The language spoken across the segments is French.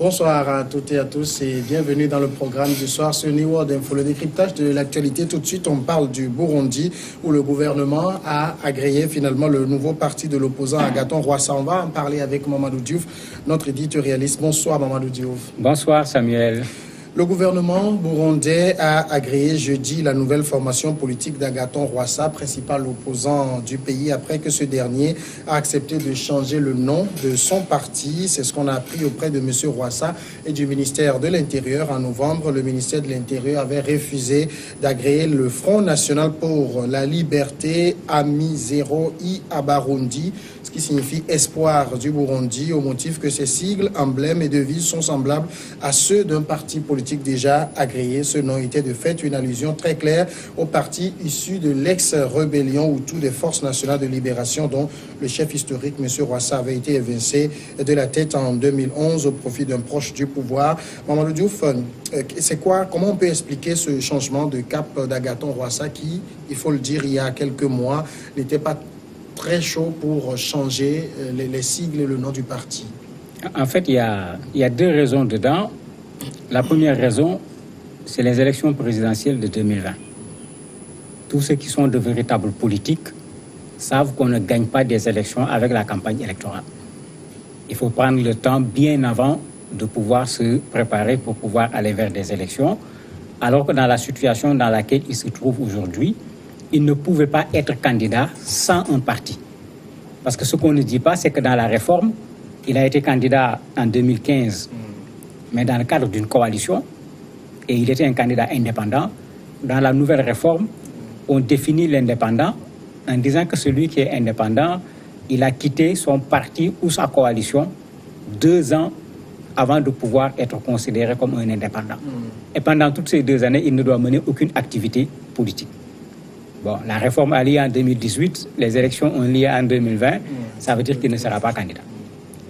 Bonsoir à toutes et à tous et bienvenue dans le programme du soir sur New World Info. Le décryptage de l'actualité, tout de suite on parle du Burundi où le gouvernement a agréé finalement le nouveau parti de l'opposant Agathon Rwasa. On va en parler avec Mamadou Diouf, notre éditorialiste. Bonsoir Mamadou Diouf. Bonsoir Samuel. Le gouvernement burundais a agréé jeudi la nouvelle formation politique d'Agathon Rwasa, principal opposant du pays, après que ce dernier a accepté de changer le nom de son parti. C'est ce qu'on a appris auprès de M. Rwasa et du ministère de l'Intérieur. En novembre, le ministère de l'Intérieur avait refusé d'agréer le Front National pour la Liberté, Amizero I Abarundi, ce qui signifie espoir du Burundi, au motif que ses sigles, emblèmes et devises sont semblables à ceux d'un parti politique déjà agréé. Ce nom était de fait une allusion très claire au parti issu de l'ex-rébellion Hutu des Forces nationales de libération dont le chef historique, M. Rwasa, avait été évincé de la tête en 2011 au profit d'un proche du pouvoir. Mamadou Diouf, comment on peut expliquer ce changement de cap d'Agathon Rwasa qui, il faut le dire, il y a quelques mois, n'était pas très chaud pour changer les sigles et le nom du parti? En fait, il y a deux raisons dedans. La première raison, c'est les élections présidentielles de 2020. Tous ceux qui sont de véritables politiques savent qu'on ne gagne pas des élections avec la campagne électorale. Il faut prendre le temps bien avant de pouvoir se préparer pour pouvoir aller vers des élections, alors que dans la situation dans laquelle il se trouve aujourd'hui, il ne pouvait pas être candidat sans un parti. Parce que ce qu'on ne dit pas, c'est que dans la réforme, il a été candidat en 2015, mais dans le cadre d'une coalition, et il était un candidat indépendant. Dans la nouvelle réforme, on définit l'indépendant en disant que celui qui est indépendant, il a quitté son parti ou sa coalition 2 ans avant de pouvoir être considéré comme un indépendant. Et pendant toutes ces 2 années, il ne doit mener aucune activité politique. Bon, la réforme a lieu en 2018, les élections ont lieu en 2020, ça veut dire qu'il ne sera pas candidat.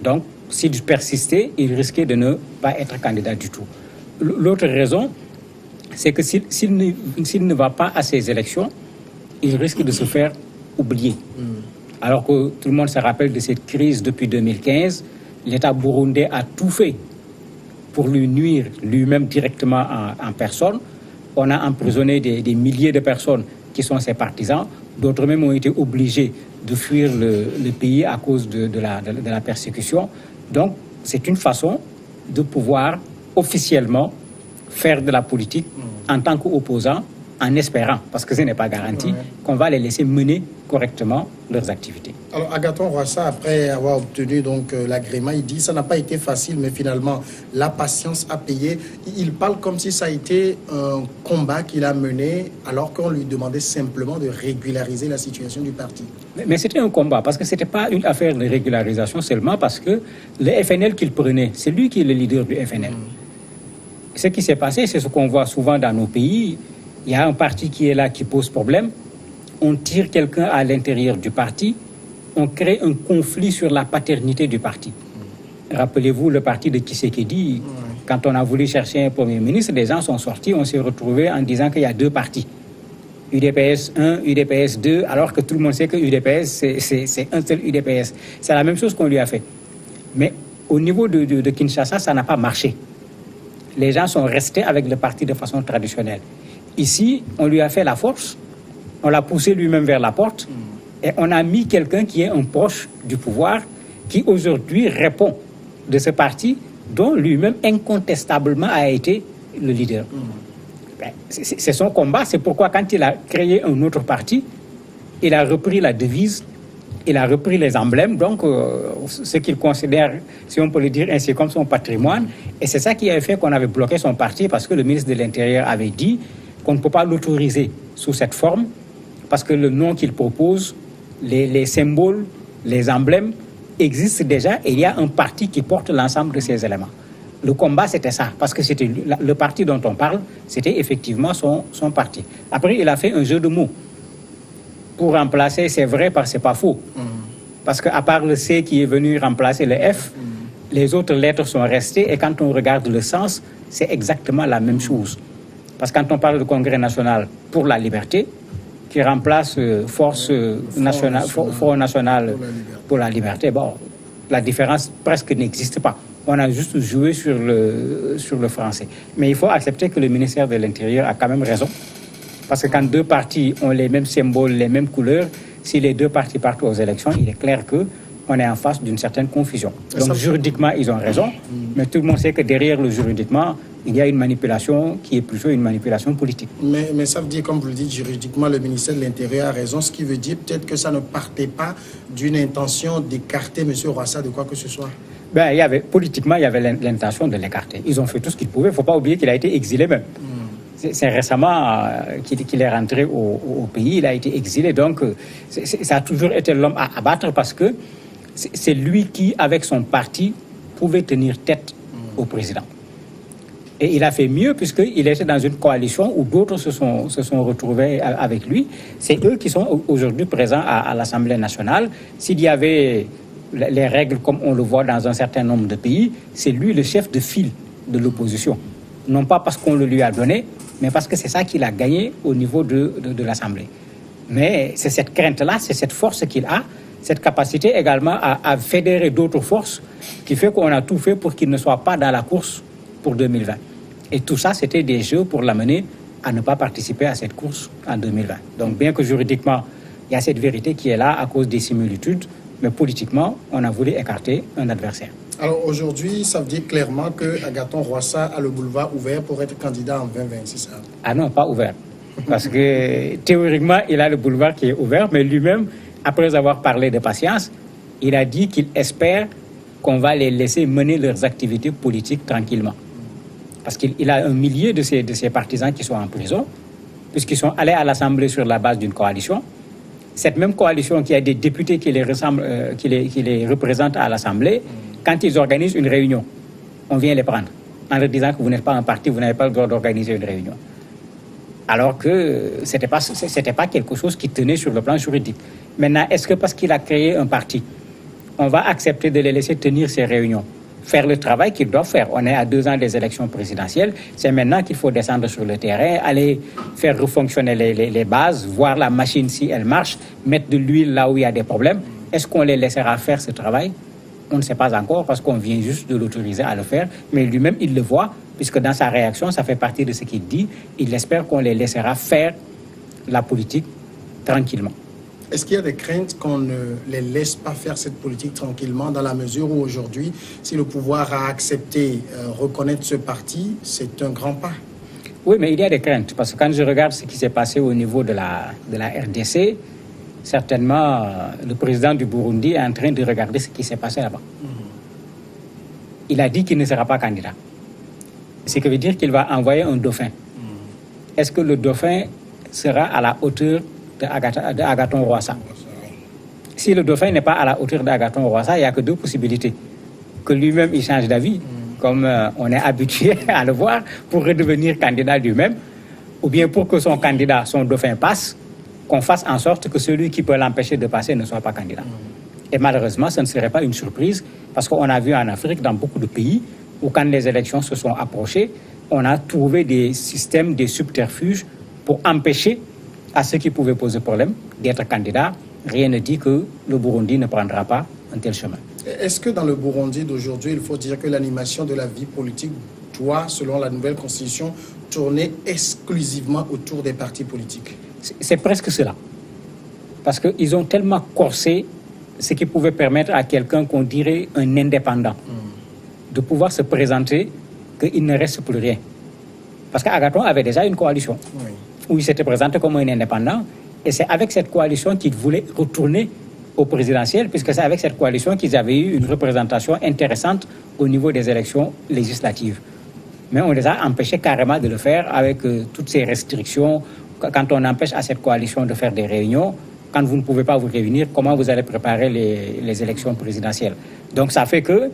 Donc, s'il persistait, il risquait de ne pas être candidat du tout. L'autre raison, c'est que s'il ne va pas à ces élections, il risque de se faire oublier. Alors que tout le monde se rappelle de cette crise depuis 2015, l'État burundais a tout fait pour lui nuire lui-même directement en personne. On a emprisonné des milliers de personnes qui sont ses partisans. D'autres même ont été obligés de fuir le pays à cause de la persécution. Donc, c'est une façon de pouvoir officiellement faire de la politique en tant qu'opposant, en espérant, parce que ce n'est pas garanti, qu'on va les laisser mener correctement leurs activités. Alors, Agathon Rwasa, après avoir obtenu donc l'agrément, il dit que ça n'a pas été facile, mais finalement, la patience a payé. Il parle comme si ça a été un combat qu'il a mené, alors qu'on lui demandait simplement de régulariser la situation du parti. Mais c'était un combat, parce que ce n'était pas une affaire de régularisation seulement, parce que le FNL qu'il prenait, c'est lui qui est le leader du FNL. Ce qui s'est passé, c'est ce qu'on voit souvent dans nos pays. Il y a un parti qui est là, qui pose problème. On tire quelqu'un à l'intérieur du parti. On crée un conflit sur la paternité du parti. Rappelez-vous le parti de Tshisekedi. Quand on a voulu chercher un premier ministre, les gens sont sortis. On s'est retrouvés en disant qu'il y a 2 partis. UDPS 1, UDPS 2, alors que tout le monde sait que UDPS, c'est un seul UDPS. C'est la même chose qu'on lui a fait. Mais au niveau de Kinshasa, ça n'a pas marché. Les gens sont restés avec le parti de façon traditionnelle. Ici, on lui a fait la force, on l'a poussé lui-même vers la porte, et on a mis quelqu'un qui est un proche du pouvoir, qui aujourd'hui répond de ce parti, dont lui-même incontestablement a été le leader. C'est son combat, c'est pourquoi quand il a créé un autre parti, il a repris la devise, il a repris les emblèmes, donc ce qu'il considère, si on peut le dire ainsi, comme son patrimoine, et c'est ça qui a fait qu'on avait bloqué son parti, parce que le ministre de l'Intérieur avait dit qu'on ne peut pas l'autoriser sous cette forme, parce que le nom qu'il propose, les symboles, les emblèmes existent déjà, et il y a un parti qui porte l'ensemble de ces éléments. Le combat, c'était ça, parce que c'était le parti dont on parle, c'était effectivement son parti. Après, il a fait un jeu de mots pour remplacer, c'est vrai, parce que c'est pas faux. Parce qu'à part le C qui est venu remplacer le F, les autres lettres sont restées, et quand on regarde le sens, c'est exactement la même chose. Parce que quand on parle de Congrès national pour la liberté, qui remplace Front national pour la liberté, bon, la différence presque n'existe pas. On a juste joué sur le français. Mais il faut accepter que le ministère de l'Intérieur a quand même raison. Parce que quand deux partis ont les mêmes symboles, les mêmes couleurs, si les deux partis partent aux élections, il est clair qu'on est en face d'une certaine confusion. Donc juridiquement, ils ont raison, mais tout le monde sait que derrière le juridiquement, il y a une manipulation qui est plutôt une manipulation politique. Mais ça veut dire, comme vous le dites, juridiquement, le ministère de l'Intérieur a raison, ce qui veut dire peut-être que ça ne partait pas d'une intention d'écarter M. Rwasa de quoi que ce soit. Politiquement, il y avait l'intention de l'écarter. Ils ont fait tout ce qu'ils pouvaient. Il ne faut pas oublier qu'il a été exilé même. C'est récemment qu'il est rentré au pays, il a été exilé. Donc, ça a toujours été l'homme à abattre parce que c'est lui qui, avec son parti, pouvait tenir tête au président. Et il a fait mieux puisqu'il était dans une coalition où d'autres se sont retrouvés avec lui. C'est eux qui sont aujourd'hui présents à l'Assemblée nationale. S'il y avait les règles comme on le voit dans un certain nombre de pays, c'est lui le chef de file de l'opposition. Non pas parce qu'on le lui a donné, mais parce que c'est ça qu'il a gagné au niveau de l'Assemblée. Mais c'est cette crainte-là, c'est cette force qu'il a, cette capacité également à fédérer d'autres forces qui fait qu'on a tout fait pour qu'il ne soit pas dans la course pour 2020. Et tout ça, c'était des jeux pour l'amener à ne pas participer à cette course en 2020. Donc bien que juridiquement, il y a cette vérité qui est là à cause des similitudes, mais politiquement, on a voulu écarter un adversaire. Alors aujourd'hui, ça veut dire clairement que Agathon Rwasa a le boulevard ouvert pour être candidat en 2020, c'est ça? Ah non, pas ouvert. Parce que théoriquement, il a le boulevard qui est ouvert, mais lui-même, après avoir parlé de patience, il a dit qu'il espère qu'on va les laisser mener leurs activités politiques tranquillement. Parce qu'il a un millier de ses partisans qui sont en prison, puisqu'ils sont allés à l'Assemblée sur la base d'une coalition. Cette même coalition qui a des députés qui les représentent à l'Assemblée, quand ils organisent une réunion, on vient les prendre en leur disant que vous n'êtes pas un parti, vous n'avez pas le droit d'organiser une réunion. Alors que ce n'était pas quelque chose qui tenait sur le plan juridique. Maintenant, est-ce que parce qu'il a créé un parti, on va accepter de les laisser tenir ces réunions, faire le travail qu'ils doivent faire? On est à 2 ans des élections présidentielles. C'est maintenant qu'il faut descendre sur le terrain, aller faire refonctionner les bases, voir la machine si elle marche, mettre de l'huile là où il y a des problèmes. Est-ce qu'on les laissera faire ce travail? On ne sait pas encore parce qu'on vient juste de l'autoriser à le faire. Mais lui-même, il le voit, puisque dans sa réaction, ça fait partie de ce qu'il dit. Il espère qu'on les laissera faire la politique tranquillement. Est-ce qu'il y a des craintes qu'on ne les laisse pas faire cette politique tranquillement, dans la mesure où aujourd'hui, si le pouvoir a accepté reconnaître ce parti, c'est un grand pas? Oui, mais il y a des craintes, parce que quand je regarde ce qui s'est passé au niveau de la RDC, certainement le président du Burundi est en train de regarder ce qui s'est passé là-bas. Il a dit qu'il ne sera pas candidat. Ce qui veut dire qu'il va envoyer un dauphin. Est-ce que le dauphin sera à la hauteur d'Agathon Rwasa? Si le dauphin n'est pas à la hauteur d'Agathon Rwasa, il n'y a que 2 possibilités. Que lui-même, il change d'avis, comme on est habitué à le voir, pour redevenir candidat lui-même, ou bien pour que son candidat, son dauphin passe, qu'on fasse en sorte que celui qui peut l'empêcher de passer ne soit pas candidat. Et malheureusement, ce ne serait pas une surprise, parce qu'on a vu en Afrique, dans beaucoup de pays, où quand les élections se sont approchées, on a trouvé des systèmes, des subterfuges pour empêcher à ceux qui pouvaient poser problème d'être candidats. Rien ne dit que le Burundi ne prendra pas un tel chemin. Est-ce que dans le Burundi d'aujourd'hui, il faut dire que l'animation de la vie politique doit, selon la nouvelle constitution, tourner exclusivement autour des partis politiques? C'est presque cela. Parce qu'ils ont tellement corsé ce qui pouvait permettre à quelqu'un qu'on dirait un indépendant de pouvoir se présenter, qu'il ne reste plus rien. Parce qu'Agathon avait déjà une coalition où il s'était présenté comme un indépendant, et c'est avec cette coalition qu'il voulait retourner au présidentiel, puisque c'est avec cette coalition qu'ils avaient eu une représentation intéressante au niveau des élections législatives. Mais on les a empêchés carrément de le faire avec toutes ces restrictions. Quand on empêche à cette coalition de faire des réunions, quand vous ne pouvez pas vous réunir, comment vous allez préparer les élections présidentielles? Donc ça fait que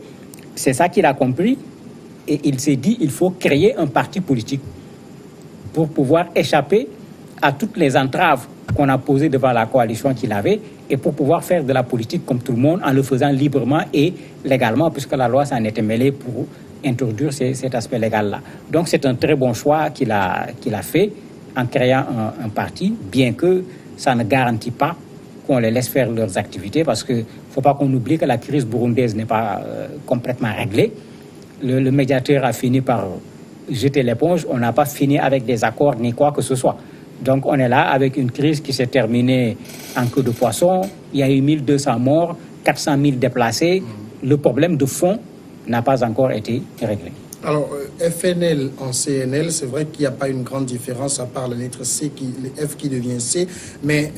c'est ça qu'il a compris, et il s'est dit il faut créer un parti politique pour pouvoir échapper à toutes les entraves qu'on a posées devant la coalition qu'il avait, et pour pouvoir faire de la politique comme tout le monde en le faisant librement et légalement, puisque la loi s'en était mêlée pour introduire cet aspect légal-là. Donc c'est un très bon choix qu'il a fait en créant un parti, bien que ça ne garantit pas qu'on les laisse faire leurs activités, parce qu'il ne faut pas qu'on oublie que la crise burundaise n'est pas complètement réglée. le médiateur a fini par jeter l'éponge. On n'a pas fini avec des accords ni quoi que ce soit. Donc on est là avec une crise qui s'est terminée en queue de poisson. Il y a eu 1200 morts, 400 000 déplacés. Le problème de fond n'a pas encore été réglé. Alors, FNL en CNL, c'est vrai qu'il n'y a pas une grande différence à part la lettre C, le F qui devient C. Mais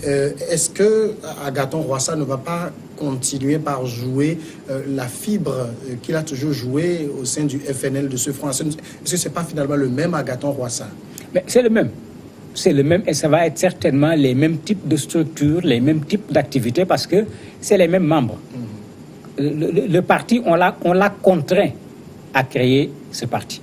est-ce que Agathon Rwasa ne va pas continuer par jouer la fibre qu'il a toujours jouée au sein du FNL de ce front? Est-ce que ce n'est pas finalement le même Agathon Rwasa? Mais c'est le même. C'est le même et ça va être certainement les mêmes types de structures, les mêmes types d'activités parce que c'est les mêmes membres. Le parti, on l'a contraint à créer ce parti.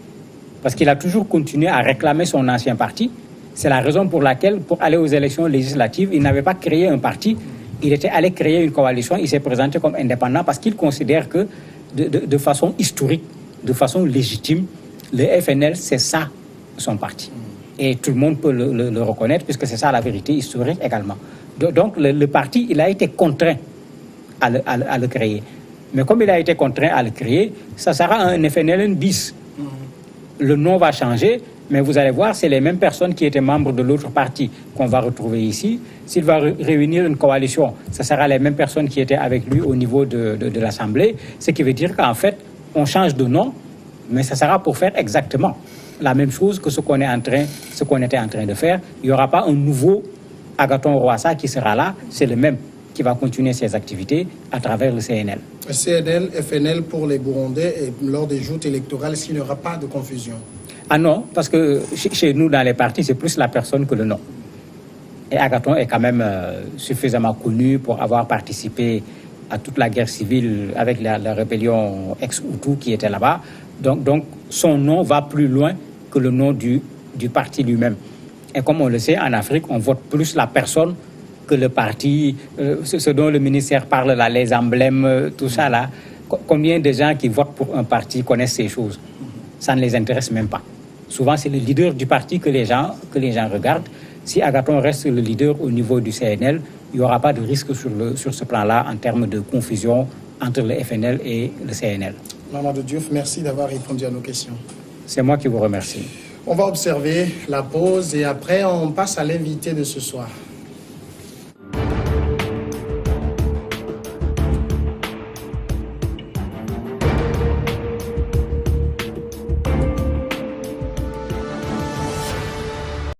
Parce qu'il a toujours continué à réclamer son ancien parti. C'est la raison pour laquelle, pour aller aux élections législatives, il n'avait pas créé un parti. Il était allé créer une coalition. Il s'est présenté comme indépendant parce qu'il considère que, de façon historique, de façon légitime, le FNL, c'est ça son parti. Et tout le monde peut le reconnaître puisque c'est ça la vérité historique également. Donc le parti, il a été contraint à le créer. Mais comme il a été contraint à le créer, ça sera un FNL bis. Le nom va changer, mais vous allez voir, c'est les mêmes personnes qui étaient membres de l'autre parti qu'on va retrouver ici. S'il va réunir une coalition, ça sera les mêmes personnes qui étaient avec lui au niveau de l'Assemblée. Ce qui veut dire qu'en fait, on change de nom, mais ça sera pour faire exactement la même chose que ce qu'on était en train de faire. Il n'y aura pas un nouveau Agathon Rwasa qui sera là, c'est le même qui va continuer ses activités à travers le CNL. CNL, FNL pour les Burundais et lors des joutes électorales, s'il n'y aura pas de confusion? Ah non, parce que chez nous, dans les partis, c'est plus la personne que le nom. Et Agathon est quand même suffisamment connu pour avoir participé à toute la guerre civile avec la rébellion ex-Hutu qui était là-bas. Donc, son nom va plus loin que le nom du parti lui-même. Et comme on le sait, en Afrique, on vote plus la personne que le parti, ce dont le ministère parle là, les emblèmes, tout ça là. Combien de gens qui votent pour un parti connaissent ces choses? Ça ne les intéresse même pas. Souvent, c'est le leader du parti que les gens regardent. Si Agathon reste le leader au niveau du CNL, il n'y aura pas de risque sur ce plan-là en termes de confusion entre le FNL et le CNL. Mamadou Diouf, merci d'avoir répondu à nos questions. C'est moi qui vous remercie. On va observer la pause et après, on passe à l'invité de ce soir.